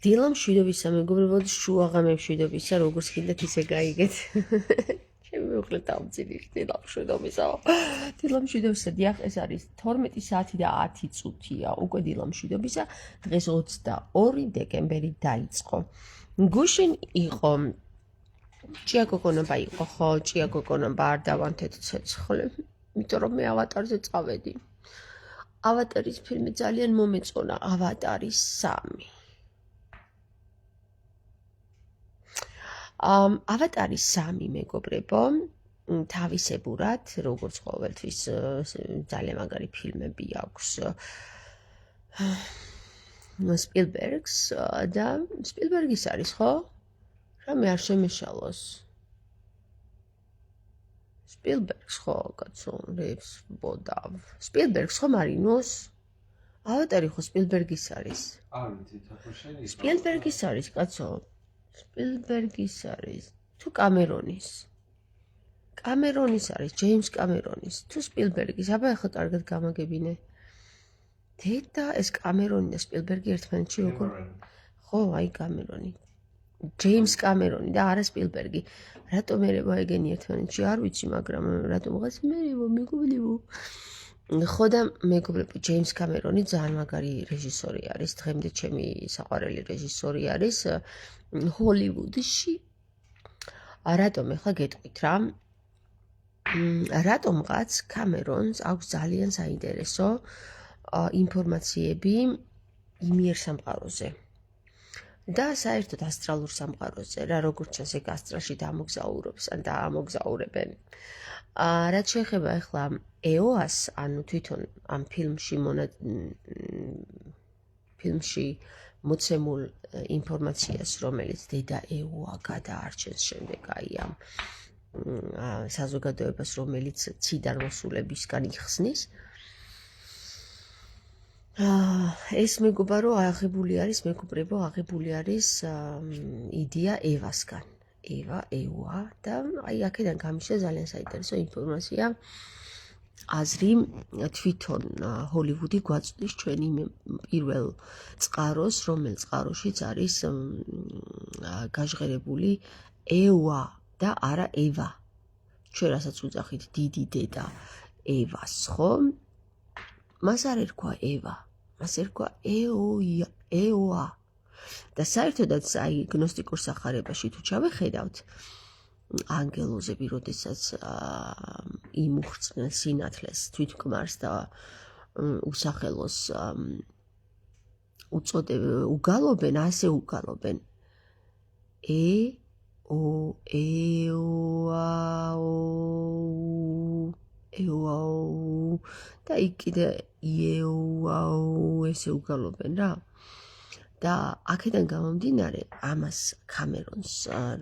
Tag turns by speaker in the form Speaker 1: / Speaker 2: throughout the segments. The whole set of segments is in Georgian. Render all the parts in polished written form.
Speaker 1: დილა მშვიდობისა მეგობრებო, შუაღა მშვიდობისა, როგორც გინდათ ისე გაიგეთ. ჩემი უხლე დამძილი დილა მშვიდობისა. დილა მშვიდობისა, დიახ, ეს არის 12 საათი და 10 წუთია. უკვე დილა მშვიდობისა, დღეს 22 დეკემბერი დაიწყო. გუშინ იყო ჭია კოკონობა იყო, ხო, ჭია კოკონობა არ დავანთეთ ცეცხლი, იმიტომ რომ მე ავატარზე წავედი. ავატარის ფილმი ძალიან მომეწონა, ავატარი 3. ავატარი 3 მეგობრებო, თავისებურად, როგორც ყოველთვის ძალიან მაგარი ფილმები აქვს სპილბერგს და სპილბერგის არის, ხო? რამე არ შემეშალოს. სპილბერგს ხო, კაცო, რევს ბოდავ. სპილბერგს ხო მარინოს? ავატარი ხო სპილბერგის არის?
Speaker 2: არ ვიცი, თქო შენი.
Speaker 1: სპილბერგის არის, კაცო. სპილბერგის არის თუ კამერონის. კამერონის არის, ჯეიმს კამერონის. თუ სპილბერგის, აბა ახლა კარგად გამაგებინე. დედა, ეს კამერონი და სპილბერგი ერთმანეთში როგორ? ხო, აი კამერონი. ჯეიმს კამერონი და არა სპილბერგი. რატომ მე მოეგენი ერთმანეთში არ ვიცი, მაგრამ რატომღაც მე მეგობრებო. ხო და მეგობრებო, ჯეიმს კამერონი ძალიან მაგარი რეჟისორი არის, დღემდე ჩემი საყვარელი რეჟისორი არის ჰოლივუდში. რატომ ახლა გეტყვით რა? რატომღაც კამერონს აქვს ძალიან საინტერესო ინფორმაციები იმიერ სამყაროზე. და საერთოდ ასტრალურ სამყაროზე, რა როგორც ჩანს ეგ ასტრალში დამოგზაურობს ან დაამოგზაურებენ. რაც შეეხება ახლა EOS, ანუ თვითონ ამ ფილმში მოცემულ ინფორმაციას, რომელიც დედა EOA გადაარჩენს შემდეგ აი ამ საზოგადოებას, რომელიც ციდან მოსულებისგან იხსნის. ეს მეგობარო აღებული არის, მეგობრებო, აღებული არის იდეა ევასგან. ევა, EOA და აი აქედან გამიშა ძალიან საინტერესო ინფორმაცია. აზრი თვითონ ჰოლივუდი გვაწვდის ჩვენი პირველ წყაროს, რომელ წყაროშიც არის გაჟღერებული EOA და არა ევა. ჩვენ რასაც უძახით დიდი დედა ევას, ხო? მას არ ერქვა ევა, მას ერქვა EOA. და საერთოდაც აი გნოსტიკურ სახარებაში თუ ჩავეხედავთ, ანგელოზები, როდესაც იმუხსნენ სინათლეს თვითმკმარს და უსახელოს უგალობენ, ასე უგალობენ. EOA და იქ კიდე EOA ესე უგალობენ რა. და აქედან გამომდინარე, ამას კამერონს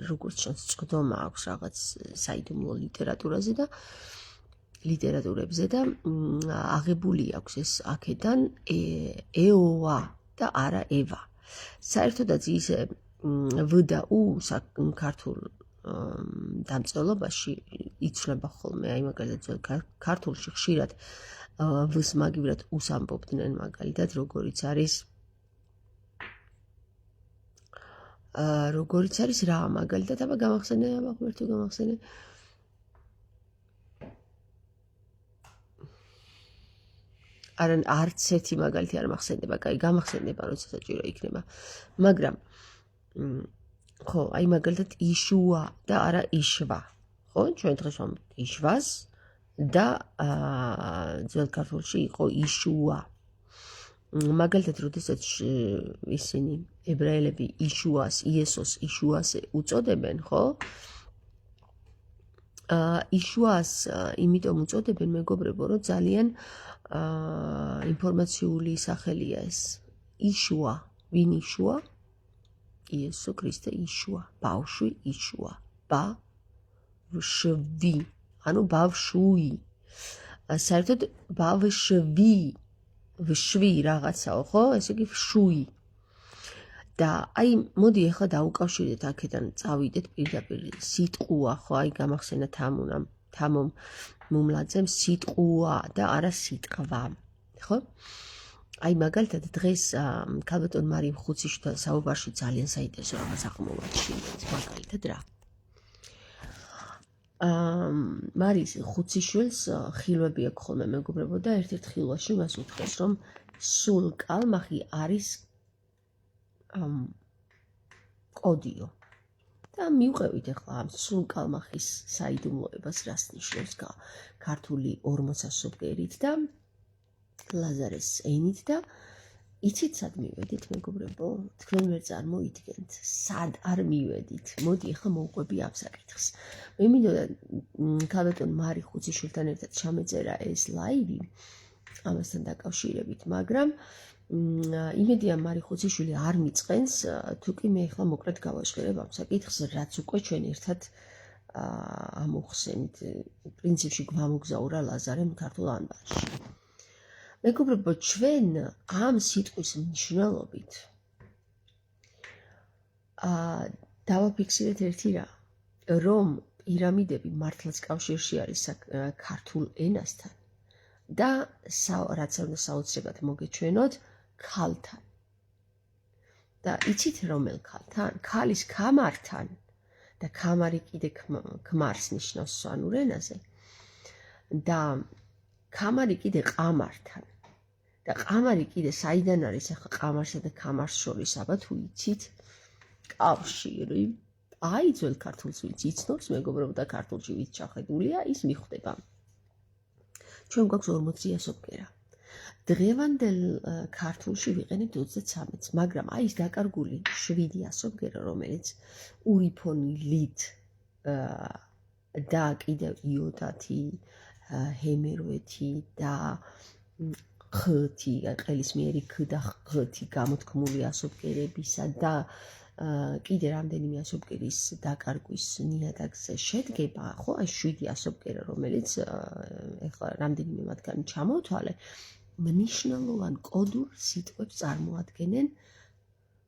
Speaker 1: როგორც ჩანს წვდომა აქვს რაღაც საიდუმლო ლიტერატურაზე და ლიტერატურებზე და აღებული აქვს ეს აქედან EOA და არა ევა. საერთოდაც ისე V და U ქართულ დამწერლობაში იცვლება ხოლმე, აი მაგალითად ქართულში ხშირად V-ს მაგივრად U-ს ამბობდნენ მაგალითად, როგორიც არის რა მაგალითად, აბა გამახსენე, აბა ღმერთო გამახსენე. არც ერთი მაგალითი არ მახსენდება, კაი, გამახსენდება, როცა საჭირო იქნება. მაგრამ ხო, აი მაგალითად იშუა და არა იშვა. ხო, ჩვენ დღეს ვამბობთ იშვას და ძველ ქართულში იყო იშუა. მაგალითად, როდესაც ისინი ებრაელები იშუას, იესოს იშუას უწოდებენ, ხო? იშუას იმიტომ უწოდებენ, მეგობრებო, რომ ძალიან ინფორმაციული სახელია ეს. იშუა, ვინ იშუა? იესო ქრისტე იშუა, ბავშვი იშუა, ბავშვი, ანუ ბავშვი. საერთოდ ბავშვი, ვშვი რაღაცაო, ხო? ესე იგი ვშვი. და აი მოდი ახლა დაუკავშირდეთ აქედან წავიდეთ პირდაპირ სიტყვა, ხო? აი გამახსენა თამომ მუმლაძემ სიტყვა და არა სიტყვა, ხო? აი მაგალითად დღეს ქალბატონ მარიამ ხუციშვილთან საუბარში ძალიან საინტერესო რაღაც აღმოვაჩინე მაგალითად რა მარის ხუციშვილს ხილვები აქვს ხოლმე მეგობრებო და ერთ-ერთ ხილვაში მას უთხრეს რომ სულ კალმახი არის კოდიო და მივყევით ახლა ამ სულ კალმახის საიდუმლოებას რას ნიშნავს ქართული 40 სოფლერით და ლაზარეს ენით და იცით სად მივედით მეგობრებო თქვენ ვერ წარმოიდგენთ სად არ მივედით მოდი ახლა მოვყვები ამ საკითხს მე მინდოდა ქალბატონ მარი ხუციშვილთან ერთად ჩამეწერა ეს ლაივი ამასთან დაკავშირებით მაგრამ იმედია მარი ხუციშვილი არ მიწყენს თუ კი მე ახლა მოკლედ გავაჟღერებ ამ საკითხს რაც უკვე ჩვენ ერთად ამოვხსენით პრინციპში გვამოგზაურა ლაზარემ ქართულ ანბანში მეგობრებო ჩვენ ამ სიტყვის მნიშვნელობით დავაფიქსირეთ ერთი რა რომ პირამიდები მართლაც კავშირში არის ქართულ ენასთან და რაც უნდა საოცრებად მოგეჩვენოთ ქალთან და იცით რომელ ქალთან ქალის ქამართან და ქამარი კიდე ქმარს ნიშნავს სვანურ ენაზე და ქამარი კიდე ყამართან და ყამარი კიდე საიდან არის ახლა ყამარსა და ქამარს შორის აბა თუ იცით კავშირი აი ძველ ქართულს ვინც იცნობს მეგობრებო და ქართულში ვინც ჩახედულია ის მიხვდება ჩვენ გვაქვს 40 ასობგერა დღევანდელ ქართულში ვიყენებთ 33-ს მაგრამ აი ის დაკარგული 7 ასობგერა რომელიც ურიფონი ლით და კიდევ იოდათი ჰემერვეთი და ხ-ი ყელისმიერი ქ და ღ-ი გამოთქმული ასობგერებისა და კიდე რამდენიმე ასობგერის დაკარგვის ნიადაგზე შედგება, ხო, აი 7 ასობგერა, რომელიც ეხლა რამდენიმე მათგანი ჩამოვთვალე, მნიშვნელოვან კოდურ სიტყვებს წარმოადგენენ,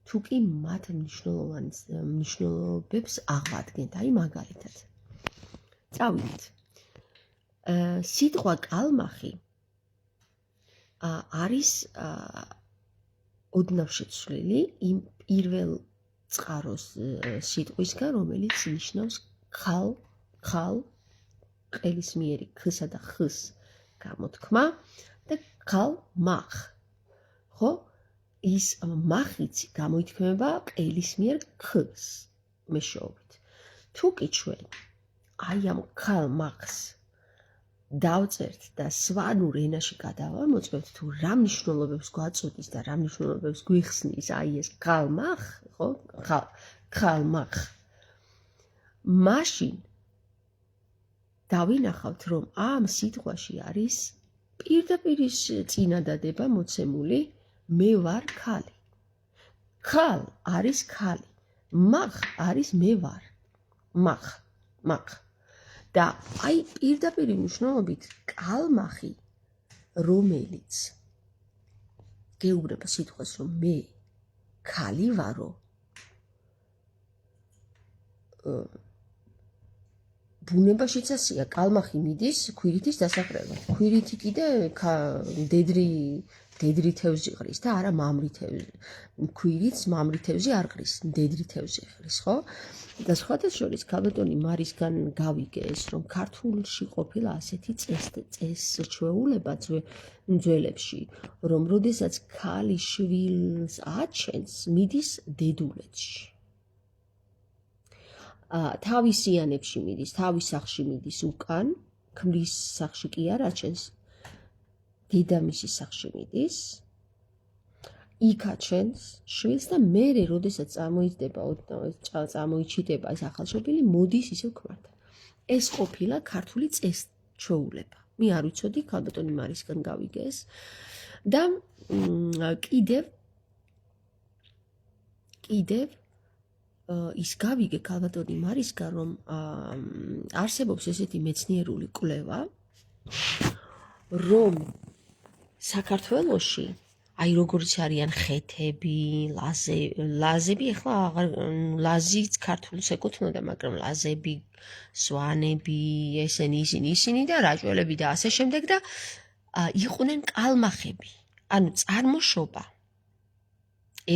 Speaker 1: თუ კი მათ მნიშვნელობებს აღვადგენთ, აი მაგალითად. წავიდეთ. სიტყვა კალმახი არის ოდნავ შეცვლილი იმ პირველ წყაროს სიტყვისგან, რომელიც ნიშნავს ხალ, ყელისმიერი ქ-სა და ხ-ს გამოთქმა და ხალ მახ. ხო? ის მახიც გამოითქმება ყელისმიერ ქ-ს მეშვეობით. თუ კი ჩვენ აი ამ ხალ მახს დავწერთ და სვანურ ენაში გადავამოწმებთ თუ რა მნიშვნელობებს გვაწოდის და რა მნიშვნელობებს გვიხსნის აი ეს ხალმახ, ხო? ხალმახ. მაშინ დავინახავთ რომ ამ სიტყვაში არის პირდაპირ წინადადება მოცემული მე ვარ ქალი. ხალ არის ქალი. მახ არის მე ვარ. მახ. და აი პირდაპირ მნიშვნელობით კალმახი რომელიც გეუბნება სიტყვას რომ მე ქალი ვარო ბუნებაშიც ასია კალმახი მიდის ქვირითის დასაკრებად ქვირითი კიდე მდედრი თევზი ღრის და არა მამრი თევზი ქვირითს მამრი თევზი არ ღრის მდედრი თევზი ღრის ხო და სხვათა შორის ქალბატონი მარისგან გავიგე ეს რომ ქართულში ყოფილა ასეთი წესჩვეულება ძველებში რომ როდესაც ქალი შვილს აჩენს მიდის დედულეთში თავისიანებში მიდის თავის სახლში მიდის უკან ქმრის სახლში კი არ აჩენს დედამისის სახლში მიდის იქ აჩენს შვილს და მერე როდესაც წარმოიჩიტება ეს ახალშობილი მოდის ისევ ქმართან ეს ყოფილა ქართული წესჩვეულება მე არ ვიცოდი ქალბატონი მარისგან გავიგე ეს და კიდევ ის გავიგე ქალბატონი მარისგან რომ არსებობს ესეთი მეცნიერული კვლევა რომ საქართველოში აი როგორც არიან ხეთები, ლაზები, ეხლა ლაზიც ქართულს ეკუთვნოდა, მაგრამ ლაზები, სვანები, ისინი და რაჭველები და ასე შემდეგ და იყვნენ კალმახები. ანუ წარმოშობა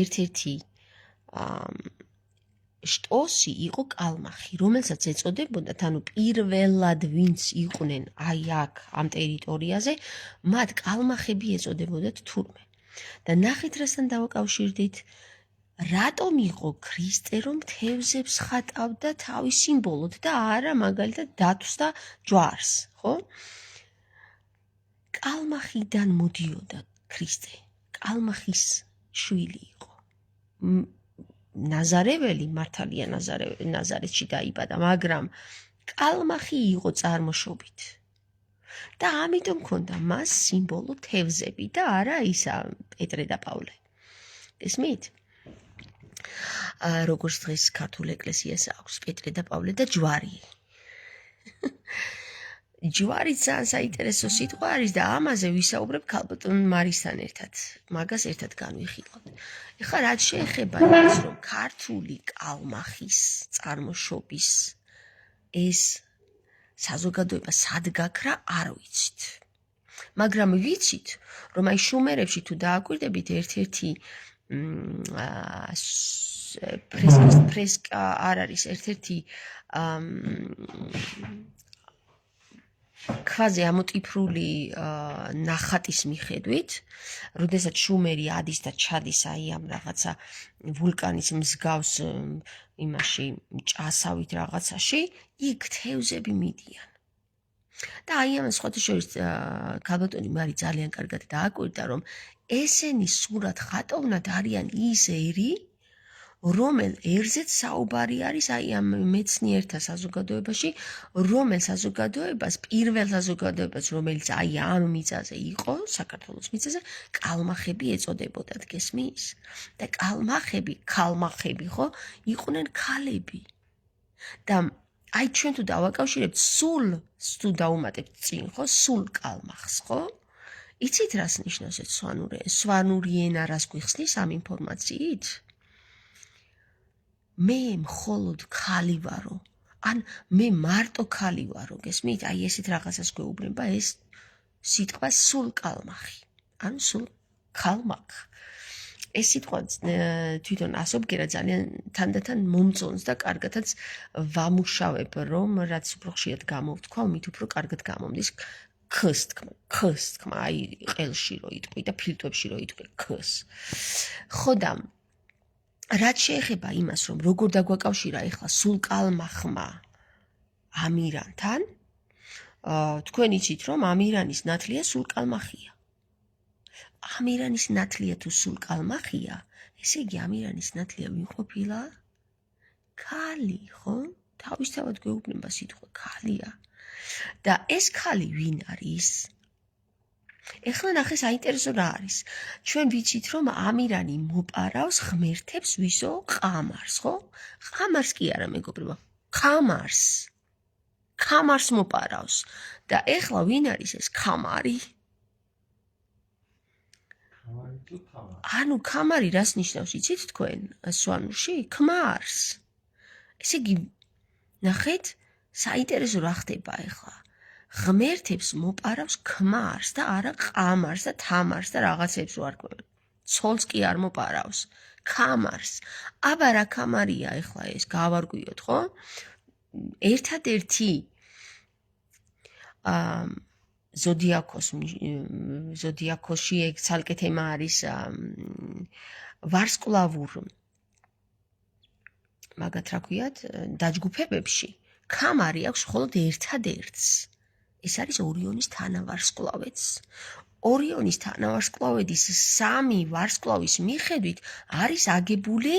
Speaker 1: ერთ-ერთი შტოსი იყო კალმახი, რომელსაც ეწოდებოდათ, ანუ პირველად ვინც იყვნენ აი აქ ამ ტერიტორიაზე, მათ კალმახები ეწოდებოდათ თურმე. და ნახეთ რასთან დავაკავშირდით, რატომ იყო ქრისტე, რომ თევზებს ხატავდა თავის სიმბოლოდ და არა მაგალითად დათვს და ჯვარს, ხო? კალმახიდან მოდიოდა ქრისტე, კალმახის შვილი იყო. ნაზარეველი მართალია ნაზარეთში დაიბადა, მაგრამ კალმახი იყო წარმოშობით. და ამიტომ ქონდა მას სიმბოლო თევზები და არა ისა პეტრე და პავლე. ესმით? როგორც დღეს ქართულ ეკლესიას აქვს პეტრე და პავლე და ჯვარი. ჯვარი ძალიან საინტერესო სიტყვა არის და ამაზე ვისაუბრებ ქალბატონ მარისთან ერთად. მაგას ერთად განვიხილავთ. ეხლა რაც შეეხება იმას, რომ ქართული კალმახის წარმოშობის ეს საზოგადოება სად გაქრა, არ ვიცით. მაგრამ ვიცით, რომ აი შუმერებში თუ დააკვირდებით ერთ-ერთი ფრესკა არ არის, ერთ-ერთი ქვაზე ამოტიფრული ნახატის მიხედვით, როდესაც შუმერი ადის და ჩადის აი ამ რაღაცა ვულკანის მსგავს იმაში ჭასავით რაღაცაში, იქ თევზები მიდიან. და აი ამას სხვათაშორის ქალბატონი მარი ძალიან კარგად დააკვირდა, რომ ესენი სურათ ხატოვნად არიან ის ერი, რომელ ერზეც საუბარი არის აი ამ მეცნიერთა საზოგადოებაში, რომელ საზოგადოებას, პირველ საზოგადოებას, რომელიც აი ამ მიწაზე იყო, საქართველოს მიწაზე, კალმახები ეწოდებოდათ, გესმის? და ქალმახები, ხო, იყვნენ ქალები. და აი ჩვენ თუ დავაკავშირებთ სულ დავუმატებთ წინ, ხო, სულ კალმახს, ხო? იცით რას ნიშნავს ეს სვანური ენა, რას გვიხსნის ამ ინფორმაციით? მე მხოლოდ ქალი ვარო, ან მე მარტო ქალი ვარო, გესმით? აი ესეთ რაღაცას გვეუბნება ეს სიტყვა სულ კალმახი, ან სულ ქალმახ. ეს სიტყვა თვითონ ასობგერა ძალიან თანდათან მომწონს და კარგადაც ვამუშავებ, რომ რაც უფრო ხშირად გამოვთქვა, მით უფრო კარგად გამომდის ქს თქმა, აი ყელში რო იტყვი და ფილტვებში რო იტყვი ქს. ხო და რაც შეეხება იმას, რომ როგორ დაგვაკავშირა ეხლა სულ კალმახმა ამირანთან, თქვენ იცით, რომ ამირანის ნათლია სულ კალმახია. ამირანის ნათლია თუ სულ კალმახია, ესე იგი ამირანის ნათლია ვინ ყოფილა? ქალი, ხო? თავისთავად გვეუბნება სიტყვა ქალია. და ეს ქალი ვინ არის? ეხლა ნახე საინტერესო რა არის. ჩვენ ვიცით, რომ ამირანი მოპარავს ღმერთებს ვისო? ყამარს, ხო? ყამარს კი არა, მეგობრებო, ქამარს მოპარავს. და ეხლა ვინ არის ეს ქამარი? ანუ ქამარი რას ნიშნავს, იცით თქვენ სვანურში? ქმარს. ესე იგი, ნახეთ, საინტერესო რა ხდება ეხლა. ღმერთებს მოპარავს ქმარს და არა ყამარს და თამარს და რაღაცებს რო არკვევენ. ცოლს კი არ მოპარავს, ქამარს. აბა რა ქამარია ეხლა ეს, გავარკვიოთ, ხო? ერთადერთი ზოდიაქოსში ეგ ცალკე თემა არის ვარსკვლავურ მაგათ რა ქვიათ, დაჯგუფებებში ქამარი აქვს მხოლოდ ერთადერთს. ეს არის ორიონის თანავარსკვლავედს. ორიონის თანავარსკვლავედის 3 ვარსკვლავის მიხედვით არის აგებული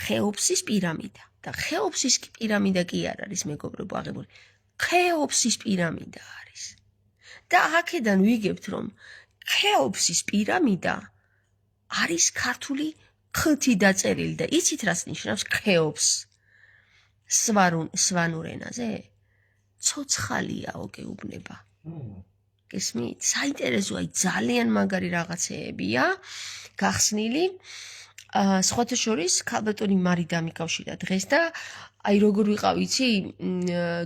Speaker 1: ხეოფსის პირამიდა. და ხეოფსის პირამიდა კი არ არის, მეგობრებო, აღებული. ქეოფსის პირამიდა არის. და აქედან ვიგებთ, რომ ქეოფსის პირამიდა არის ქართული ქ-ი დაწერილი და იცით რას ნიშნავს ქეოფს სვანურ ენაზე? ცოცხალიაო გეუბნება. გესმით? საინტერესო, აი ძალიან მაგარი რაღაცეებია გახსნილი. სხვათა შორის ქალბატონი მარი დამიკავშირა დღეს და აი როგორ ვიყავი იცი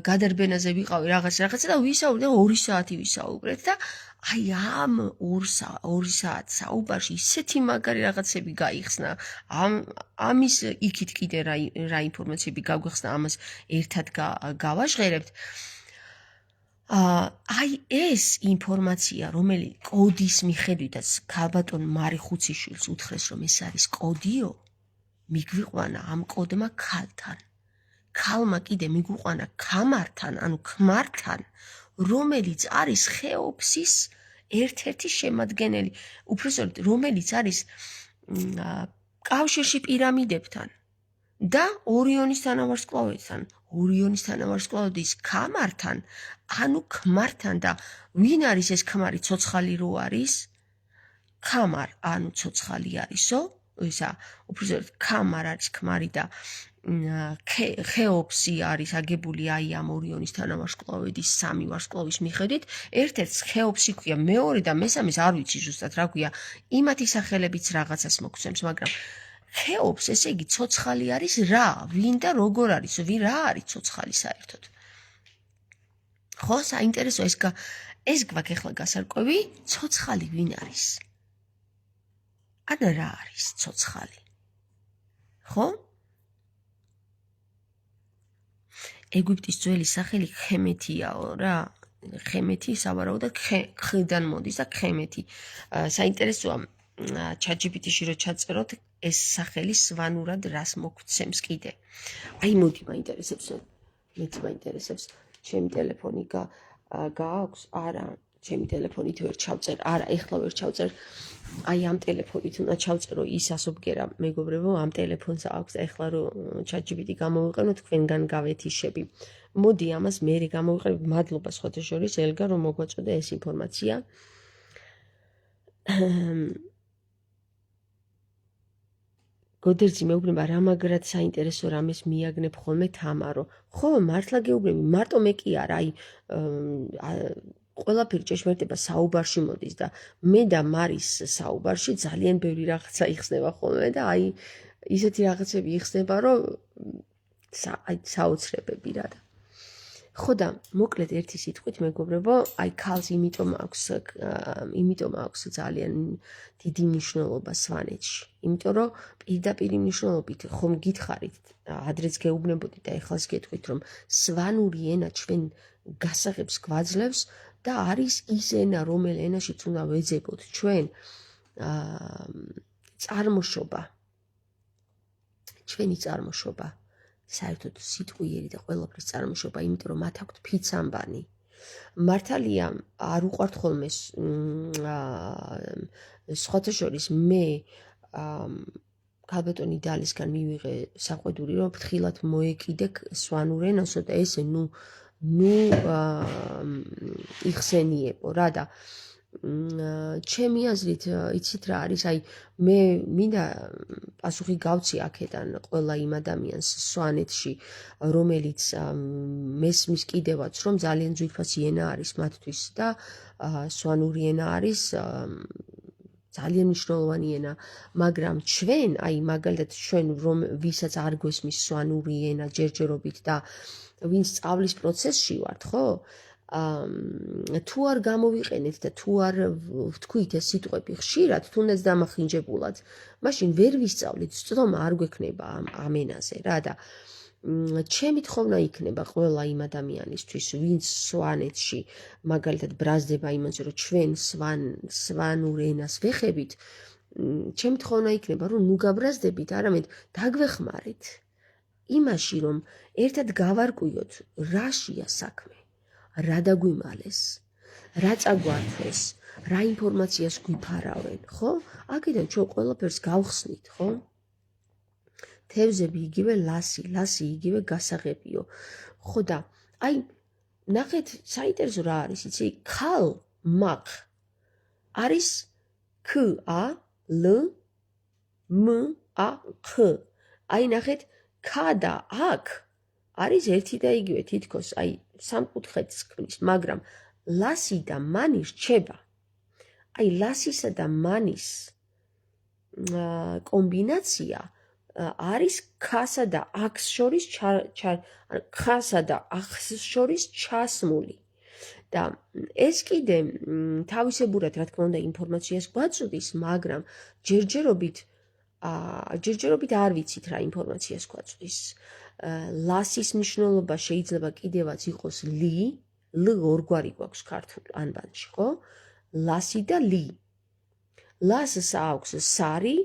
Speaker 1: გადარბენაზე ვიყავი რაღაცა და ვისაუბრეთ 2 საათი ვისაუბრეთ და აი ამ 2 საათ საუბარში ისეთი მაგარი რაღაცები გაიხსნა ამის იქით კიდე რა ინფორმაციები გაგვიხსნა ამას ერთად გავაჟღერებთ აი ეს ინფორმაცია რომელიც კოდის მიხედვითაც ქალბატონ მარი ხუციშვილს უთხრეს რომ ეს არის კოდიო მიგვიყვანა ამ კოდმა ქალთან ქალმა კიდე მიგვიყვანა ქამართან ანუ ქმართან რომელიც არის ხეოფსის ერთ-ერთი შემადგენელი უბრალოდ რომელიც არის კავშირში პირამიდებთან და ორიონის თანავარსკვლავედთან ორიონის თანავარსკვლავედის ქამართან ანუ ქმართან და ვინ არის ეს ქმარი ცოცხალი რო არის ქამარ ანუ ცოცხალი არისო ისა უბრალოდ ქამარ არის ქმარი და ხეოფსი არის აგებული აი ამ ორიონის თანავარსკვლავედის 3 ვარსკვლავის მიხედვით ერთ-ერთს ხეოფსი ქვია მეორე და მესამეს არ ვიცი ზუსტად რა ქვია იმათი სახელებიც რაღაცას მოგცემს მაგრამ ხეოფს ესე იგი ცოცხალი არის რა ვინ და როგორ არის ვინ რა არის ცოცხალი საერთოდ ხო საინტერესო ეს გვაქვს ახლა გასარკვევი ცოცხალი ვინ არის ან რა არის ცოცხალი ხო ეგვიპტის ძველი სახელი ხემეთიაო რა ხემეთი სავარაუდოდ ხიდან მოდის და ხემეთი საინტერესოა ChatGPT-ში რო ჩაწეროთ ეს სახელი სვანურად რას მოგცემს კიდე აი მოდი მაინტერესებს მეც მაინტერესებს ჩემი ტელეფონი გააქვს არა ჩემი ტელეფონით ვერ ჩავწერ არა ეხლა ვერ ჩავწერ აი ამ ტელეფონით უნდა ჩავწერო ის ასობგერა მეგობრებო ამ ტელეფონს აქვს ეხლა რო ChatGPT გამოვიყენო თქვენგან გავეთიშები მოდი ამას მე გამოვიყენებ მადლობა სხვათა შორის ელგა რომ მოგვაწოდა ეს ინფორმაცია გოდერძი მეუბნება რა მაგრად საინტერესო რამეს მიაგნებ ხოლმე თამარო ხო მართლა გეუბნები მარტო მე კი არა აი ყველაფერი ჭეშმარიტება საუბარში მოდის და მე და მარის საუბარში ძალიან ბევრი რაღაცა იხსნება ხოლმე და აი ისეთი რაღაცები იხსნება რომ აი საოცრებები რა და ხო და მოკლედ ერთი სიტყვით მეგობრებო აი ქალს იმიტომ აქვს ძალიან დიდი მნიშვნელობა სვანეთში იმიტომ რომ პირდაპირ მნიშვნელობით ხომ გითხარით ადრეც გეუბნებოდით და ეხლაც გეტყვით რომ სვანური ენა ჩვენ გასაღებს გვაძლევს და არის ის ენა რომელ ენაშიც უნდა ვეძებოთ ჩვენ წარმოშობა ჩვენი წარმოშობა საერთოდ სიტყვიერი და ყველაფრის წარმოშობა, იმიტომ რომ მათ აქვთ ფიცამბანი. მართალია არ უყვართ ხოლმე სხვათა შორის მე ქალბატონი დალისგან მივიღე საყვედური რომ ფრთხილად მოეკიდე სვანურ ენასო და ესე ნუ იხსენიებო რა და ჩემი აზრით იცით რა არის აი მე მინდა პასუხი გავცი აქედან ყველა იმ ადამიანს სვანეთში რომელიც მესმის კიდევაც რომ ძალიან ძვირფასი ენა არის მათთვის და სვანური ენა არის ძალიან მნიშვნელოვანი ენა მაგრამ ჩვენ აი მაგალითად ჩვენ რომ ვისაც არ გვესმის სვანური ენა ჯერჯერობით და ვინც სწავლის პროცესში ვართ ხო თუ არ გამოვიყენეთ და თუ არ ვთქვით ეს სიტყვები ხშირად თუნდაც დამახინჯებულად მაშინ ვერ ვისწავლით სწორმა არ გვექნება ამ ენაზე რა და ჩემი თხოვნა იქნება ყველა იმ ადამიანისთვის ვინც სვანეთში მაგალითად ბრაზდება იმაზე რომ ჩვენ სვანურ ენას ვეხებით ჩემი თხოვნა იქნება რომ ნუ გაბრაზდებით არამედ დაგვეხმარით იმაში რომ ერთად გავარკვიოთ რაშია საქმე რა დაგვიმალეს, რა წაგვართვეს, რა ინფორმაციას გვიფარავენ, ხო? აქედან ჩვენ ყველაფერს გავხსნით, ხო? თევზები იგივე ლასი იგივე გასაღებიო. ხო და აი ნახეთ საინტერესო რა არის, იცი? ქალ მაქ არის ქ ა ლ մ ა ხ. აი ნახეთ ქ და აქ არის ერთი და იგივე თითქოს აი სამკუთხედს ქმნის, მაგრამ ლასი და მანი რჩება. აი ლასისა და მანის კომბინაცია არის ქასა და აქს შორის ქასა და ახს შორის ჩასმული. და ეს კიდე თავისებურად რა თქმა უნდა ინფორმაციას გვაწვდის, მაგრამ ჯერჯერობით არ ვიცით რა ინფორმაციას გვაწვდის. ლასის მნიშვნელობა შეიძლება კიდევაც იყოს ლი, ლ ორგვარი გვაქვს ქართულ ანბანში, ხო? ლასი და ლი. ლასს აქვს სარი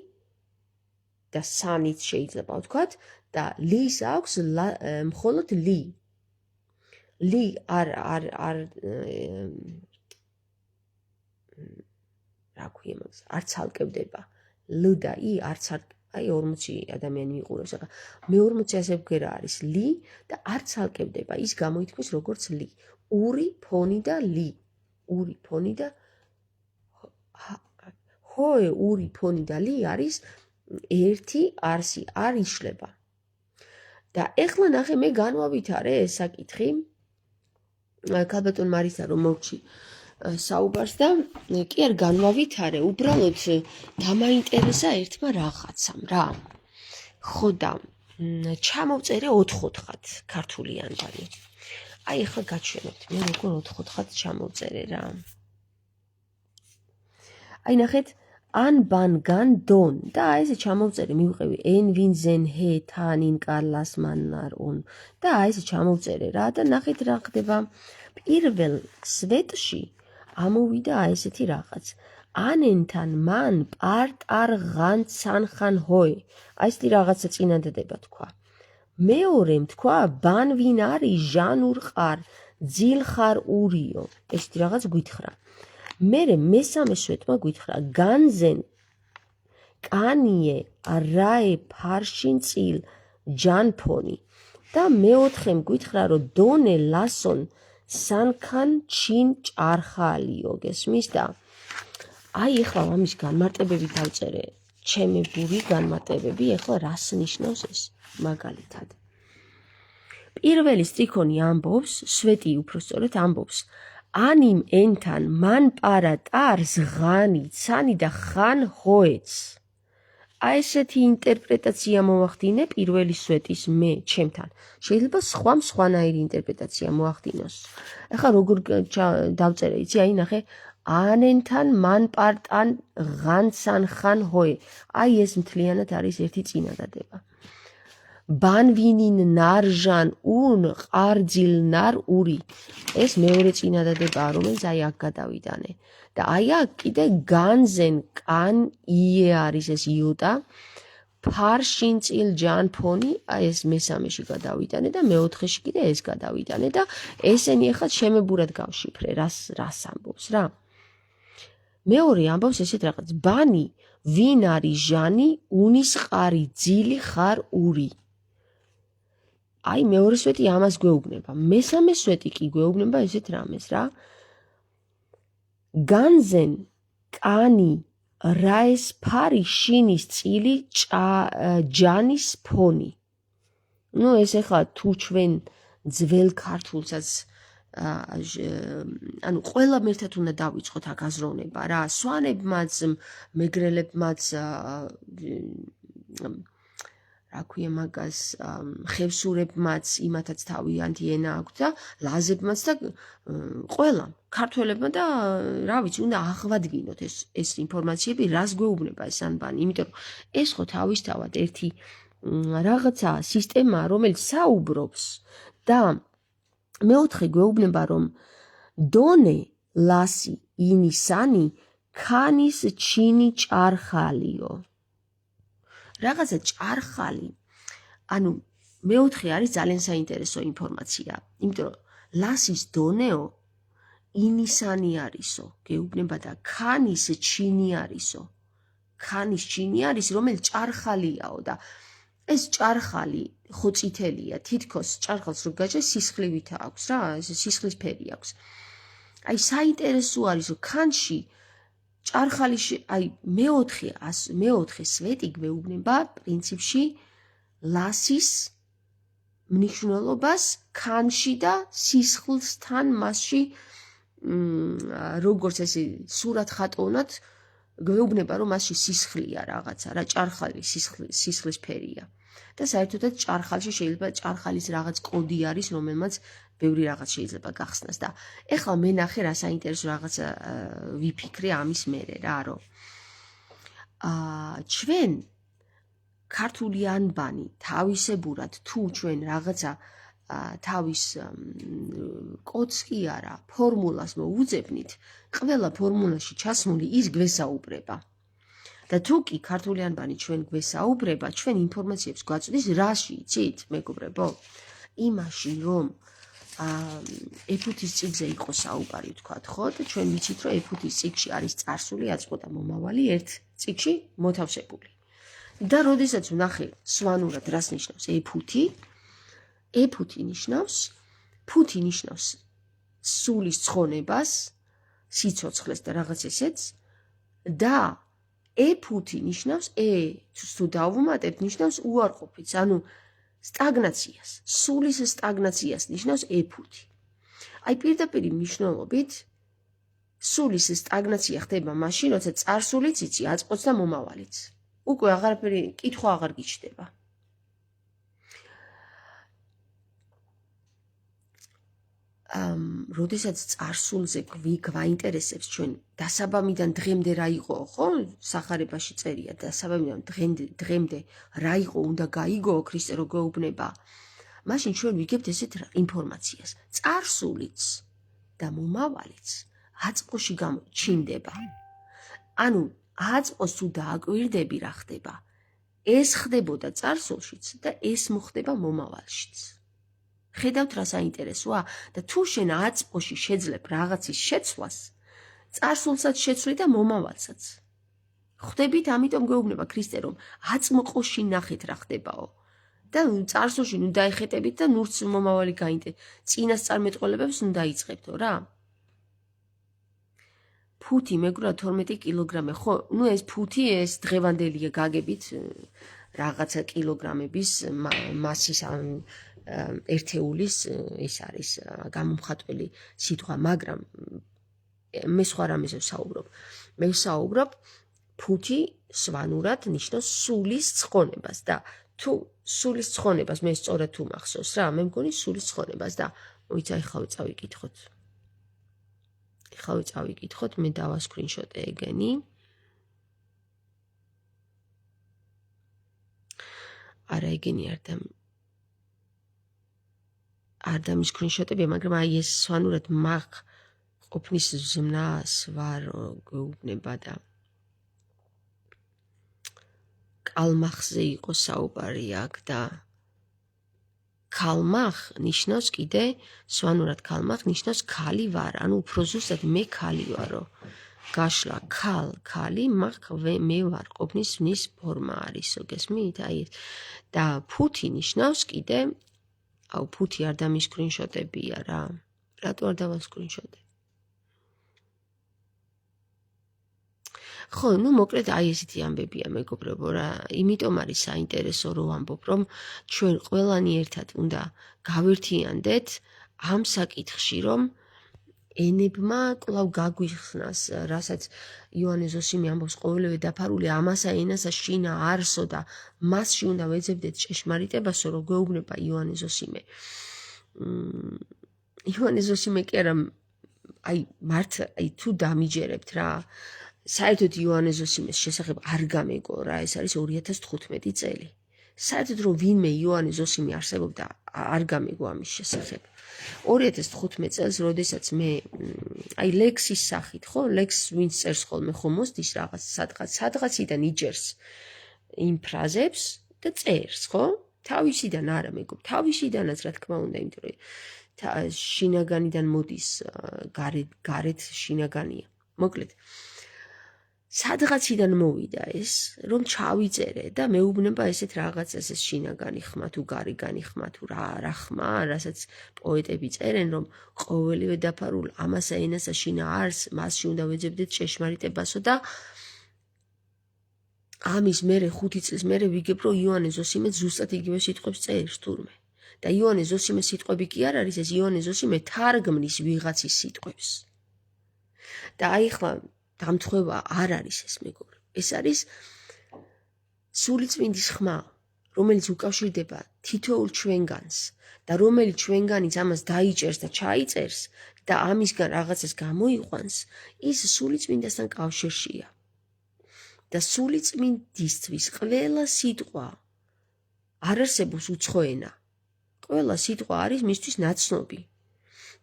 Speaker 1: და სანიც შეიძლება ვთქვათ და ლის აქვს მხოლოდ ლი. ლი რა ქვია მაგას, არ ცალკევდება. ლ და ი არც აი 40 ადამიანი მიყურებს, ახლა მე-40 ასე ვგერა არის ლი და არ ცალკევდება. ის გამოითქმის როგორც ლი. ური, ფონი და ლი. ური, ფონი და ჰოე, ური, ფონი და ლი არის ერთი არსი, არ იშლება. და ეხლა ნახე მე განვავითარე ეს საკითხი ქალბატონ მარისა რომ მოვჩი საუბარს და კი არ განვავითარე, უბრალოდ დამაინტერესა ერთმა რაღაცამ რა. ხო და ჩამოვწერე 4-4-ხად ქართული ანბანი. აი ეხლა გაჩვენებთ მე როგორ 4-4-ხად ჩამოვწერე რა. აი ნახეთ ანბან გან დონ და აი ესე ჩამოვწერე მივყევი ენ ვინ ზენ ჰე თანინ კარლას მანარ ონ და აი ესე ჩამოვწერე რა და ნახეთ რა ხდება პირველ სვეტში ამოვიდა აი ესეთი რაღაც ანენთან მან პარტარ ღან ცანხან ჰოე აი ესეთი რაღაცა წინადადება თქვა მეორემ თქვა ბან ვინ არის ჟანურ ყარ ძილ ხარ ურიო ესეთი რაღაც გვითხრა მერე მესამე სვეტმა გვითხრა განზენ კანიე რაე ფარშინ წილ ჯანფონი და მეოთხემ გვითხრა რომ დონე ლასონ სანქან ჩინ ჭარხალიო გესმის და აი ეხლა ამის განმარტებები დავწერე ჩემებური განმარტებები ეხლა რას ნიშნავს ეს მაგალითად პირველი სტრიქონი ამბობს სვეტი უпростоრეთ ამბობს ანიმ ენთან მან პარა ტარს ღანი ცანი და ხან ჰოეც აი ესეთი ინტერპრეტაცია მოვახდინე პირველი სვეტის მე ჩემთან შეიძლება სხვანაირი ინტერპრეტაცია მოახდინოს ახლა როგორ დავწერე იცი აი ნახე ანენთან მან პარტან ღანცან ხან ჰოე აი ეს მთლიანად არის ერთი წინადადება ბანვინინ ნარჟან ուն ყარძილ ნარ ური ეს მეორე წინადადებაა რომელიც აი აქ გადავიტანე და აი აქ კიდე განზენ კან ие არის ეს იოტა ფარშინ წილ ჯანფონი აი ეს მესამეში გადავიტანე და მეოთხეში კიდე ეს გადავიტანე და ესენი ახლა შემებურად გავშიფრე რას ამბობს რა მეორე ამბობს ესეთ რაღაც ბანი ვინ არის ჟანი უნის ყარი ძილი ხარ ური აი მეორე სვეტი ამას გვეუბნება მესამე სვეტი კი გვეუბნება ესეთ რამეს რა განზენ კანი რაეს ფარი შინის წილი ჯანის ფონი ნუ ეს ახლა თუ ჩვენ ძველ ქართულსაც ანუ ყველამ ერთად უნდა დავიწყოთ აქ აზროვნება რა სვანებმაც მეგრელებმაც რა ქვია მაგას ხევსურებმაც იმათაც თავიანთი ენა აქვს და ლაზებმაც და ყველამ ქართველებმა და რა ვიცი უნდა აღვადგინოთ ეს ინფორმაციები რას გვეუბნება ეს ანბანი იმიტომ რომ ეს ხო თავისთავად ერთი რაღაცა სისტემა რომელიც საუბრობს და მეოთხე გვეუბნება რომ დონე ლასი ინისანი ქანის ჩინი ჭარხალიო რაღაცა ჭარხალი ანუ მეოთხე არის ძალიან საინტერესო ინფორმაცია იმიტომ რომ ლასის დონეო ინისანი არისო გეუბნება და ქანის ჩინი არისო ქანის ჩინი არის რომელიც ჭარხალიაო და ეს ჭარხალი ხო წითელია თითქოს ჭარხალს რო გაჭე სისხლივით აქვს რა ეს სისხლის ფერი აქვს აი საინტერესო არის რომ ქანში ჭარხალიში აი მეოთხე სვეტი გვეუბნება პრინციპში ლასის მნიშვნელობას ქანში და სისხლთან მასში როგორც ესე სურათ ხატოვნად გვეუბნება რომ მასში სისხლია რაღაცა რა ჭარხალი სისხლის ფერია და საერთოდაც ჭარხალში შეიძლება ჭარხალის რაღაც კოდი არის რომელმაც ბევრი რაღაც შეიძლება გახსნას და ეხლა მე ნახე რა საინტერესო რაღაცა ვიფიქრე ამის მერე რა რომ ჩვენ ქართული ანბანი თავისებურად თუ ჩვენ რაღაცა თავის კოდს კი არა ფორმულას მოუძებნით ყველა ფორმულაში ჩასმული ის გვესაუბრება და თუ კი ქართული ანბანი ჩვენ გვესაუბრება ჩვენ ინფორმაციებს გვაწვდის რაში იცით მეგობრებო იმაში რომ ეფუთის წიგნზე იყო საუბარი თქვათ ხო და ჩვენ ვიცით რომ ეფუთის წიგნში არის წარსული აწმყო და მომავალი ერთ წიგნში მოთავსებული და როდესაც ვნახე სვანურად რას ნიშნავს ეფუთი ეფუთი ნიშნავს ფუთი ნიშნავს სულის ცხონებას სიცოცხლეს და რაღაც ესეც და ეფუთი ნიშნავს თუ დავუმატებთ ნიშნავს უარყოფითს ანუ სტაგნაციას სულის სტაგნაციას ნიშნავს ეფუთი აი პირდაპირ მნიშვნელობით სულის სტაგნაცია ხდება მაშინ როცა წარსულიც იცი აწმყოც და მომავალიც უკვე აღარაფერი კითხვა აღარ გიჩნდება როდესაც წარსულზე გვაინტერესებს ჩვენ დასაბამიდან დღემდე რა იყო ხო სახარებაში წერია დასაბამიდან დღემდე რა იყო უნდა გაიგო ქრისტე რო გვეუბნება მაშინ ჩვენ ვიგებთ ესეთ ინფორმაციას წარსულიც და მომავალიც აწმყოში გამოჩინდება ანუ აწმყოს თუ დააკვირდები რა ხდება ეს ხდებოდა წარსულშიც და ეს მოხდება მომავალშიც ხედავთ რა საინტერესოა და თუ შენ აწმყოში შეძლებ რაღაცის შეცვლას წარსულსაც შეცვლი და მომავალსაც ხვდებით ამიტომ გვეუბნება ქრისტე რომ აწმყოში ნახეთ რა ხდებაო და წარსულში ნუ დაიხეტებით და ნურც მომავალი წინასწარმეტყველებებს ნუ დაიწყებთო რა ფუთი მეგრა 12 კილოგრამი ხო ნუ ეს ფუთი ეს დღევანდელია გაგებით რაღაცა კილოგრამების მასის ერთეულის ის არის გამომხატველი სიტყვა მაგრამ მე სხვა რამეზე ვსაუბრობ მე ვსაუბრობ ფუთი სვანურად ნიშნავს სულის ცხონებას და თუ სულის ცხონებას მე სწორად თუ მახსოვს რა მე მგონი სულის ცხონებას და მოიცა ეხლა წავიკითხოთ მე დავასკრინშოტე ეგენი არა ეგენი არ დამისკრინშოტებია მაგრამ აი ეს სვანურად მაგ ყოფნის ზმნას ვარ გვეუბნება და კალმახზე იყო საუბარი აქ და კალმახ ნიშნავს კიდე სვანურად კალმახ ნიშნავს ქალი ვარ ანუ უფრო ზუსტად მე ქალი ვარო გაშლა ქალი მაგ მე ვარ ყოფნის ზმნის ფორმა არის გესმით აი ეს და ფუთი ნიშნავს კიდე აუ ფუთი არ დამისკრინშოტებია რა რატო არ დავასკრინშოტე ხო ნუ მოკლედ აი ესეთი ამბებია მეგობრებო რა იმიტომ არის საინტერესო რომ ვამბობ რომ ჩვენ ყველანი ერთად უნდა გავერთიანდეთ ამ საკითხში რომ ენებმა კვლავ გაგვიხსნას რასაც იოანე ზოსიმი ამბობს ყოველივე დაფარული ამასა ენასა შინა არსო და მასში უნდა ვეძებდეთ ჭეშმარიტებასო რომ გვეუბნება იოანე ზოსიმე იოანე ზოსიმე კი არა აი მართლა აი თუ დამიჯერებთ რა საერთოდ იოანე ზოსიმეს შესახებ არ გამეგო რა ეს არის 2015 წელი საერთოდ რომ ვინმე იოანე ზოსიმე არსებობდა არ გამეგო ამის შესახებ 2015 წელს როდესაც მე აი ლექსის სახით ხო ლექს ვინც წერს ხოლმე ხომ მოსდის რაღაც სადღაციდან იჯერს იმ ფრაზებს და წერს ხო თავისიდან არა მეგობ თავისიდანაც რა თქმა უნდა იმიტომ რომ შინაგანიდან მოდის გარეთ შინაგანია მოკლედ სადღაციდან მოვიდა ეს რომ ჩავიწერე და მეუბნება ესეთ რაღაცას ეს შინაგანი ხმა თუ გარიგანი ხმა თუ რა ხმა რასაც პოეტები წერენ რომ ყოველივე დაფარულ ამასა ენასა შინა არს მასში უნდა ვეძებდეთ ჭეშმარიტებასო და ამის მერე 5 წლის მერე ვიგებ რომ იოანე ზოსიმე ზუსტად იგივე სიტყვებს წერს თურმე და იოანე ზოსიმეს სიტყვები კი არ არის ეს იოანე ზოსიმე თარგმნის ვიღაცის სიტყვებს და აი ხლა დამთხევა არ არის ეს მეგობრებო. ეს არის სულიწმინდის ხმა, რომელიც უკავშირდება თითოეულ ჩვენგანს და რომელიც ჩვენგანიც ამას დაიჭერს და ჩაიწერს და ამისგან რაღაცას გამოიყვანს, ის სულიწმინდასთან კავშირშია. და სულიწმინდისთვის ყველა სიტყვა არ არსებობს უცხო ენა. ყველა სიტყვა არის მისთვის ნაცნობი.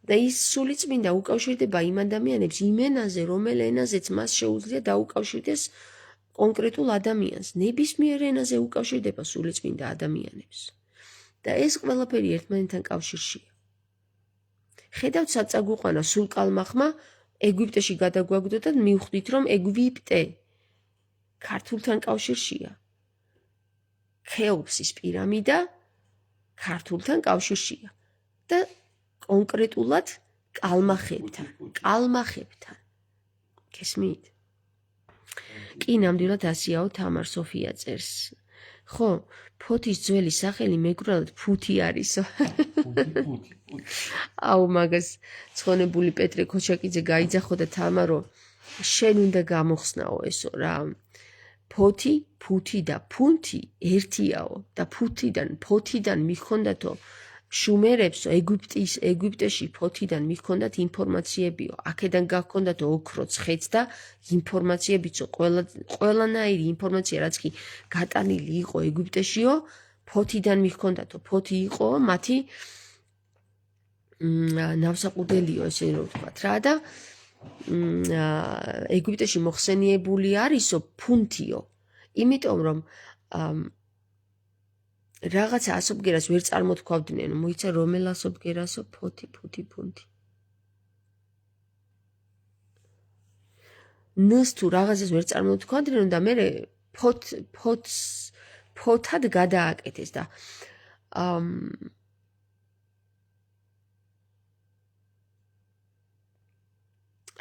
Speaker 1: და ის სულიწმინდა უკავშირდება იმ ადამიანებს იმ ენაზე, რომელ ენაზეც მას შეუძლია დაუკავშირდეს კონკრეტულ ადამიანს. ნებისმიერ ენაზე უკავშირდება სულიწმინდა ადამიანებს. და ეს ყველაფერი ერთმანეთთან კავშირშია. ხედავთ, სად წაგვიყვანა სულ კალმახმა ეგვიპტეში გადაგვაგდო და მივხვდით, რომ ეგვიპტე ქართულთან კავშირშია. ქეოპსის პირამიდა ქართულთან კავშირშია და კონკრეტულად კალმახებთან. გესმით? კი, ნამდვილად ასიაო, თამარ სოფია წერს. ხო, ფოთის ძველი სახელი მეგრულად ფუთი არისო. აუ, მაგას ცხონებული პეტრე ქოჩაკიძე გაიძახო და თამარო, შენ უნდა გამოხსნაო ესო რა. ფუთი და ფუნთი ერთიაო და ფოთიდან მიჰქონდათო შუმერებსო ეგვიპტეში ფოთიდან მიჰქონდათ ინფორმაციებიო. აქედან გაქონდათო ოქრო, ცხეც და ინფორმაციებიცო, ყველანაირი ინფორმაცია, რაც კი გატანილი იყო ეგვიპტეშიო, ფოთიდან მიჰქონდათო. ფოთი იყო მათი ნავსაყუდელიო, ესე რომ ვთქვათ რა და ეგვიპტეში მოხსენიებული არისო ფუნთიო. იმიტომ რომ რაღაცა ასობგერას ვერ წარმოთქვავდნენ, მოიცა რომელ ასობგერასო ფოთი, ფუნთი. ნს თუ რაღაცას ვერ წარმოთქვავდნენ და მე ფოთად გადააკეთეს და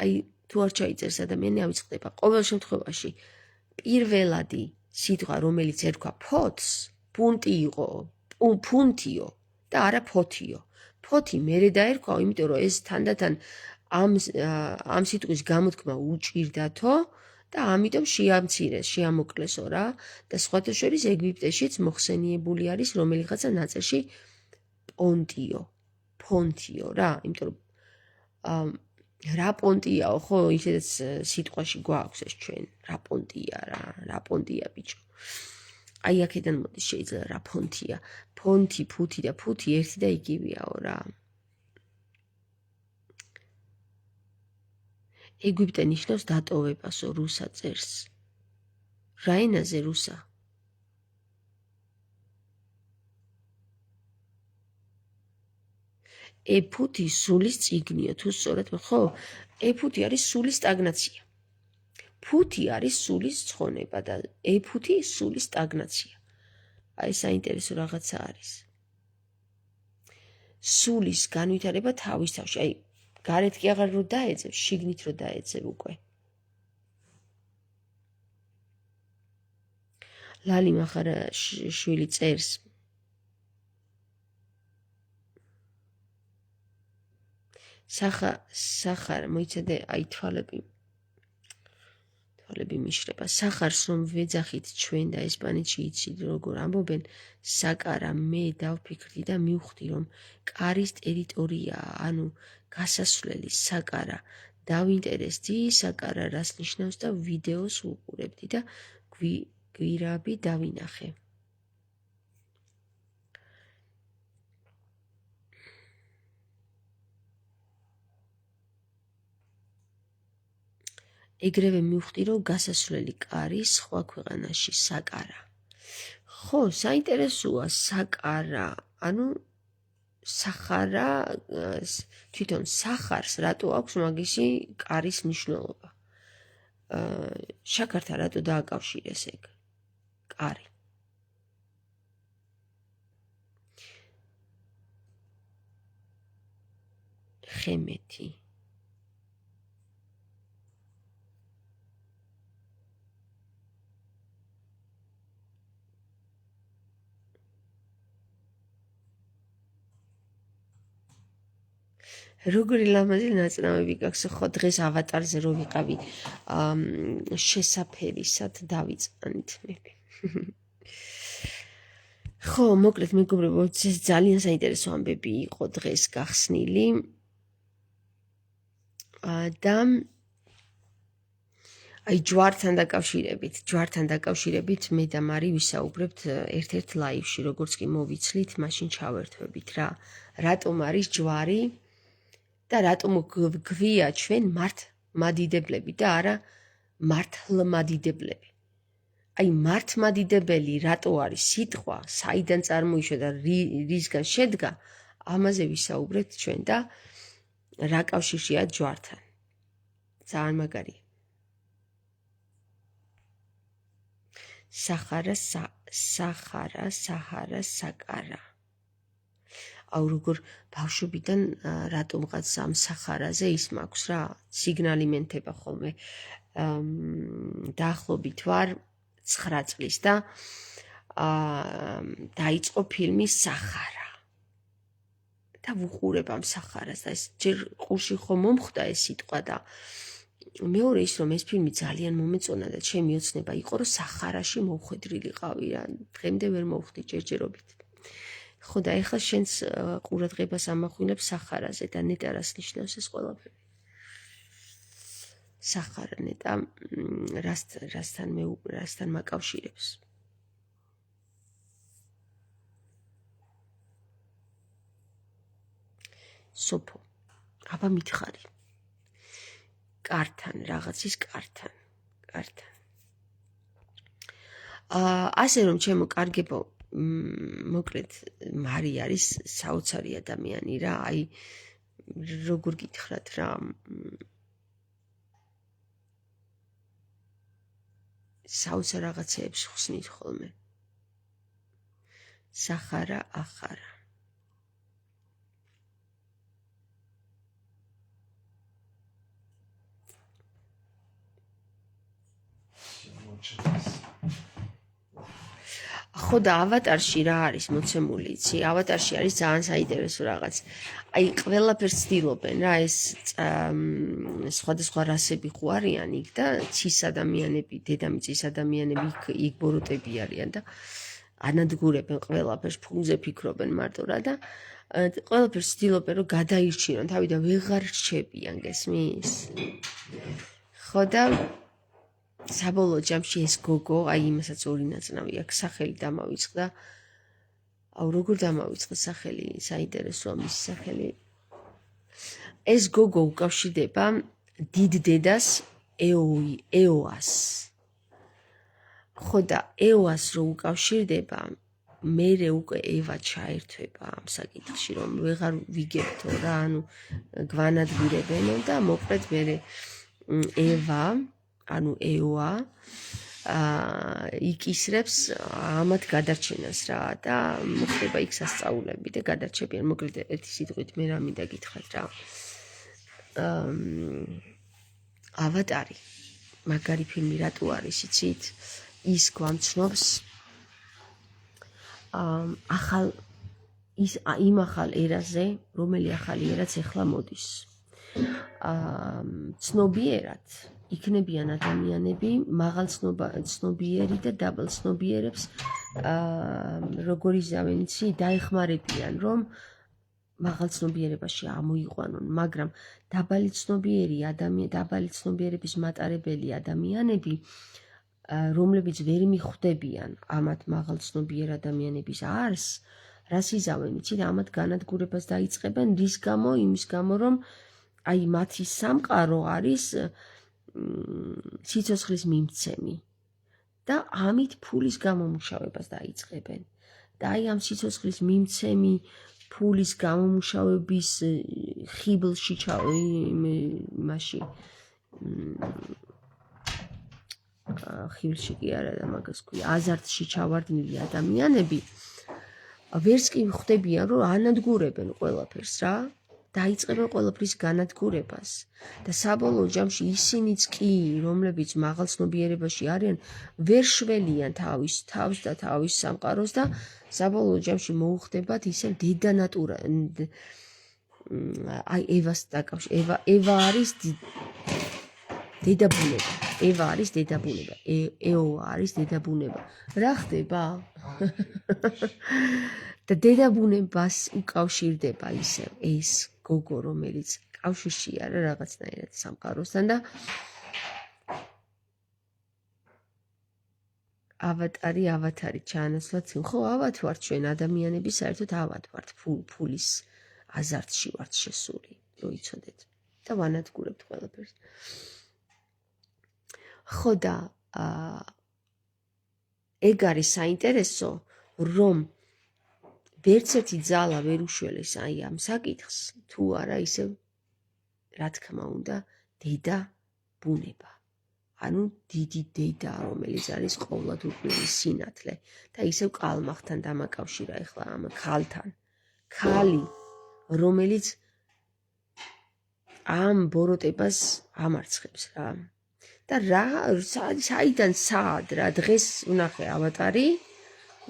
Speaker 1: აი თუ არ ჩაიწერს ადამიანი ავიწყდება. ყოველ შემთხვევაში პირველადი სიტყვა, რომელიც ერქვა ფოთს, პუნტი იყო, ფუნთიო და არა ფოთიო. ფოთი მერე დაერქვა, იმიტომ რომ ეს თანდათან ამ სიტყვის გამოთქმა უჭირდათო და ამიტომ შეამცირეს, შეამოკლესო რა და სხვათა შორის ეგვიპტეშიც მოხსენიებული არის რომელიღაცა ნაწილში ფონთიო რა, იმიტომ რომ რა პონტიაო, ხო, ისედაც სიტყვაში გვაქვს ეს ჩვენ, რა პონტია ბიჭო. აი აქედან მოდის შეიძლება რა ფონთია. ფონთი, ფუთი და ფუთი ერთი და იგივეაო რა. ეგვიპტე ნიშნავს დატოვებასო, რუსა წერს. რა ენაზე რუსა? ეფუთი სულის წიგნიო, თუ სწორად, ხო? ეფუთი არის სულის სტაგნაცია. ფუთი არის სულის ცხონება და ეფუთი სულის სტაგნაცია. აი საინტერესო რაღაცა არის. სულის განვითარება თავის თავში. აი გარეთ კი აღარ რო დაეძებ, შიგნით რო დაეძებ უკვე. ლალი მახარა შვილი წერს. სახარ მოიცადე, აი თვალები მიშრება. სახარს რომ ვეძახით ჩვენ და ესპანეთში იცით როგორ ამბობენ, საკარა მე დავფიქრდი და მივხვდი რომ კარის ტერიტორიაა, ანუ გასასვლელი საკარა. დავინტერესდი საკარა რას ნიშნავს და ვიდეოს ვუყურებდი და გვირაბი დავინახე. ეგრევე მივხვდი რომ გასასვლელი კარი სხვა ქვეყანაში საკარა. ხო, საინტერესოა საკარა, ანუ სახარა, თვითონ სახარს რატო აქვს მაგისი კარის მნიშვნელობა. შაქართან რატო დააკავშირეს ეგ კარი? ხემეთი. როგორი ლამაზი ნაწნავები გაქვს, ხო დღეს ავატარზე რო ვიყავი შესაფერისად დავიწყანით მე. ხო, მოკლედ მეგობრებო, ეს ძალიან საინტერესო ამბები იყო დღეს გახსნილი. და აი ჯვართან დაკავშირებით მე და მარი ვისაუბრებთ ერთ-ერთ ლაივში, როგორც კი მოვიცლით, მაშინ ჩავერთვებით რა. რატომ არის ჯვარი და რატომ გვია ჩვენ მართლმადიდებლები და არა მართლმადიდებლები. აი მართლმადიდებელი რატო არის სიტყვა, საიდან წარმოიშვა და რისგან შედგა, ამაზე ვისაუბრებთ ჩვენ და რა კავშირშია ჯვართან. ძალიან მაგარია. სახარა, საჰარა, საკარა. აუ როგორ ბავშვობიდან რატომღაც ამ სახარაზე ის მაქვს რა, სიგნალი მენთება ხოლმე. დაახლოებით ვარ 9 წლის და დაიწყო ფილმი სახარა. და ვუყურებ ამ სახარას და ეს ჯერ ყურში ხომ მომხვდა ეს სიტყვა და მეორე ის რომ ეს ფილმი ძალიან მომეწონა და ჩემი ოცნება იყო რომ სახარაში მოვხვედრილიყავი რა დღემდე ვერ მოვხვდი ჯერჯერობით. ხო და ეხლა შენს ყურადღებას ამახვილებ სახარაზე და ნეტა რას ნიშნავს ეს ყველაფერი. სახარა ნეტა რასთან მაკავშირებს. სოფო. აბა მითხარი. კართან, რაღაცის კართან. ასე რომ ჩემო კარგებო, მოკლედ მარი არის საოცარი ადამიანი რა, აი როგორ გითხრათ რა. საოცარ რაღაცეებს ხსნით ხოლმე. სახარა, ახარა. ხო და ავატარში რა არის მოცემული, იცი? ავატარში არის ძალიან საინტერესო რაღაც. აი ყველაფერს ცდილობენ რა, ეს სხვადასხვა რასები ხო არიან იქ და ცის ადამიანები, დედამიწის ადამიანები იქ ბოროტები არიან და ანადგურებენ ყველაფერს, ფულზე ფიქრობენ მარტო რა და ყველაფერს ცდილობენ რომ გადაირჩინონ თავი და ვეღარ რჩებიან, გესმის? ხო და საბოლოო ჯამში ეს გოგო, აი იმასაც ორი ნაწნავი აქვს, სახელი დამავიწყდა. აუ როგორ დამავიწყდა სახელი, საინტერესოა მისი სახელი. ეს გოგო უკავშირდება დიდ დედას ეოას. ხო და ეოას რო უკავშირდება, მერე უკვე ევა ჩაერთვება ამ საკითხში, რომ ვეღარ ვიგებთო რა, ანუ გვანადგურებენო და მოკლედ მერე ევა ანუ ეოა იკისრებს ამათ გადარჩენას რა და მოხდება იქ სასწაულები და გადარჩებიან. მოკლედ ერთი სიტყვით მე რა მინდა გითხრათ რა. ავატარი მაგარი ფილმი რატო არის, იცით? ის გვამცნობს იმ ახალ ერაზე, რომელი ახალი ერაც ეხლა მოდის. ცნობიერად იქნებიან ადამიანები მაღალცნობიერი და დაბალცნობიერებს როგორ იზავენ, იცი, დაეხმარებიან, რომ მაღალცნობიერებაში ამოიყვანონ, მაგრამ დაბალი ცნობიერების მატარებელი ადამიანები, რომლებიც ვერ მიხვდებიან ამათ მაღალცნობიერ ადამიანების არსს, რას იზავენ, იცი, ამათ განადგურებას დაიწყებენ, რის გამო, იმის გამო, რომ აი მათი სამყარო არის სიცოცხლის მიმცემი და ამით ფულის გამომუშავებას დაიწყებენ. და აი ამ სიცოცხლის მიმცემი ფულის გამომუშავების ხიბლში იმაში ხიბლში კი არა და მაგას ქვია, აზარტში ჩავარდნილი ადამიანები ვერც კი ხვდებიან, რომ ანადგურებენ ყველაფერს რა. დაიწყებენ ყველაფრის განადგურებას და საბოლოო ჯამში ისინიც კი, რომლებიც მაღალცნობიერებაში არიან, ვერ შველიან თავის თავს და თავის სამყაროს და საბოლოო ჯამში მოუხდებათ ისევ აი ევას დაკავშირებით. ევა არის დედაბუნება. ევა არის დედაბუნება. ეოვა არის დედაბუნება. რა ხდება? და დედაბუნებას უკავშირდება ისევ ეს გოგო, რომელიც კავშირში არა რაღაცნაირად სამყაროსთან და ავათარი ჩაანაცვლად, ხო, ავად ვართ ჩვენ ადამიანები, საერთოდ ავად ვართ ფულის აზარტში ვართ შესული, რო იცოდეთ და ვანადგურებთ ყველაფერს. ხო და ეგ არის საინტერესო, რომ ვერც ერთი ძალა ვერ უშველეს აი ამ საკითხს, თუ არა ისევ რა თქმა უნდა დედა ბუნება. ანუ დიდი დედა, რომელიც არის ყოვლადურკვირი სინათლე და ისევ კალმახთან დამაკავშირა ეხლა ამ ქალთან. ქალი, რომელიც ამ ბოროტებას ამარცხებს რა. და რა საიდან სად რა დღეს ვნახე ავატარი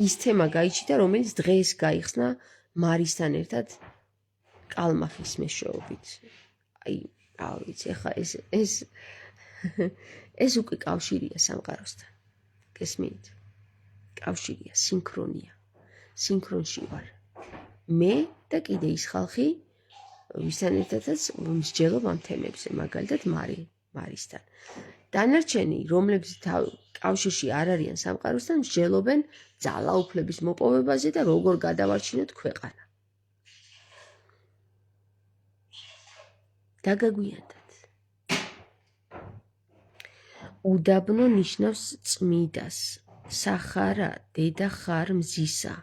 Speaker 1: ის თემა გაიჩიტა, რომელიც დღეს გაიხსნა მარისთან ერთად კალმახის მეშვეობით. აი, რა ვიცი, ახლა ეს უკვე კავშირია სამყაროსთან. გესმით? კავშირია, სინქრონია. სინქრონში ვარ. მე და კიდე ის ხალხი, ვისთან ერთადაც მსჯელობ ამ თემებზე, მაგალითად მარისთან. დანარჩენი, რომლებიც კავშირში არ არიან სამყაროსთან, მსჯელობენ ძალაუფლების მოპოვებაზე და როგორ გადავარჩინოთ ქვეყანა. დაგაგვიანდათ. უდაბნო ნიშნავს წმიდას, სახარა დედა ხარ მზისა,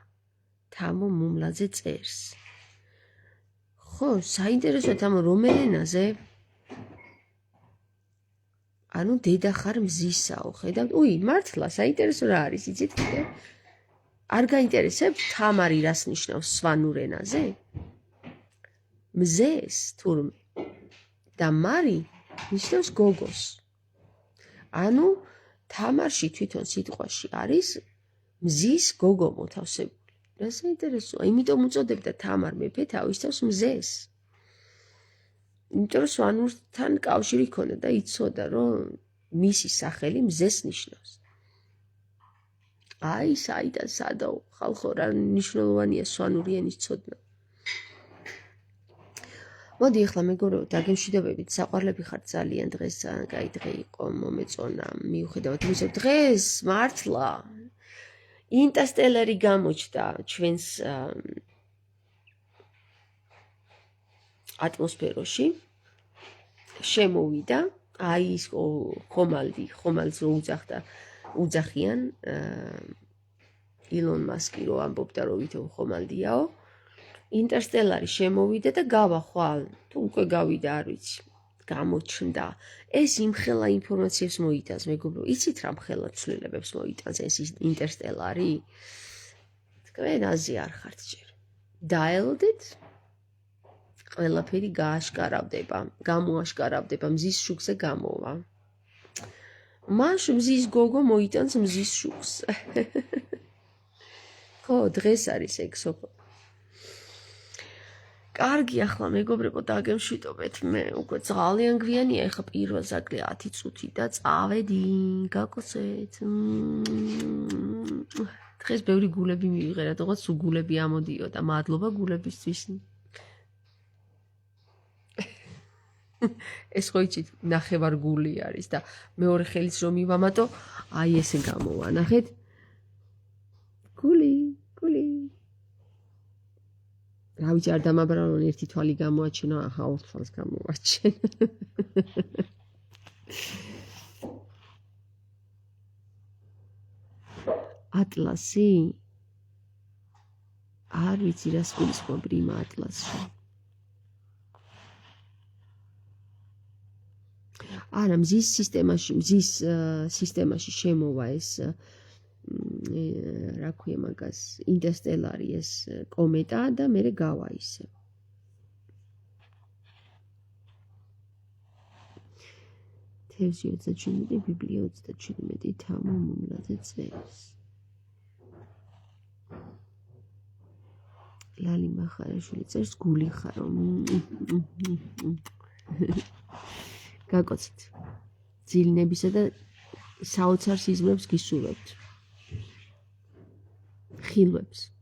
Speaker 1: თამო მუმლაძე წერს. ხო, საინტერესოა თამო რომელ ენაზე? ანუ დედა ხარ მზისაო, ხედავთ? მართლა საინტერესო რა არის, იცით კიდე? არ გაინტერესებთ თამარი რას ნიშნავს სვანურ ენაზე? მზეს თურმე. და მარი ნიშნავს გოგოს. ანუ თამარში თვითონ სიტყვაში არის მზის გოგო მოთავსებული. რა საინტერესოა, იმიტომ უწოდებდა თამარ მეფე თავისთავს მზეს. იმიტომ რომ სვანურთან კავშირი ჰქონდა და იცოდა, რომ მისი სახელი მზეს ნიშნავს. აი, საიდან სადაო, ხალხო, რა მნიშვნელოვანია სვანური ენის ცოდნა. მოდი ახლა მეგობრებო, დაგემშვიდობებით, საყვარლები ხართ ძალიან, დღეს ძალიან კაი დღე იყო, მომეწონა, მიუხედავად იმისა, დღეს მართლა ინტერსტელარი გამოჩნდა ჩვენს ატმოსფეროში, შემოვიდა, აი ის ხომალდს რო უძახიან ილონ მასკი რო ამბობდა, რომ ვითომ ხომალდიაო, ინტერსტელარი შემოვიდა და გავახვალ, თუ უკვე გავიდა, არ ვიცი, გამოჩნდა. ეს იმხელა ინფორმაციებს მოიტანს, მეგობრო, იცით რა მხელა ცვლილებებს მოიტანს ეს ინტერსტელარი? თქვენ აზე არ ხართ ჯერ. დაელოდეთ, ყველაფერი გამოაშკარავდება, მზის შუქზე გამოვა. მაშ მზის გოგო მოიტანს მზის შუქს. ხო, დღეს არის ეგ სოფო. კარგი, ახლა მეგობრებო, დაგემშვიდობეთ, მე უკვე ძალიან გვიანია, ეხლა პირველ ზაკლი 10 წუთი და წავედი, გაკოცეთ. დღეს ბევრი გულები მივიღე, რადგან სულ გულები ამოდიოდა, მადლობა გულებისთვის. ეს ხო იცით, ნახევარ გული არის და მეორე ხელიც რომ მივამატო, აი ესე გამოვა, ნახეთ? გული. რა ვიცი, არ დამაბრალონ ერთი თვალი გამოაჩენო, აჰა, ორ თვალს გამოაჩენ. ატლასი? არ ვიცი რას გულისხმობ რიმა ატლასში. არა, მზის სისტემაში შემოვა ეს რა ქვია მაგას, ინტერსტელარი ეს კომეტა და მერე გავა ისე. თევზი 37, ბიბლია 37, თამო მუმლაძე წერს. ლალი მახარაშვილი წერს გული ხარო. გაკოცეთ. ძილნებისა და საოცარ სიზმრებს გისურვებთ. ხილვებს.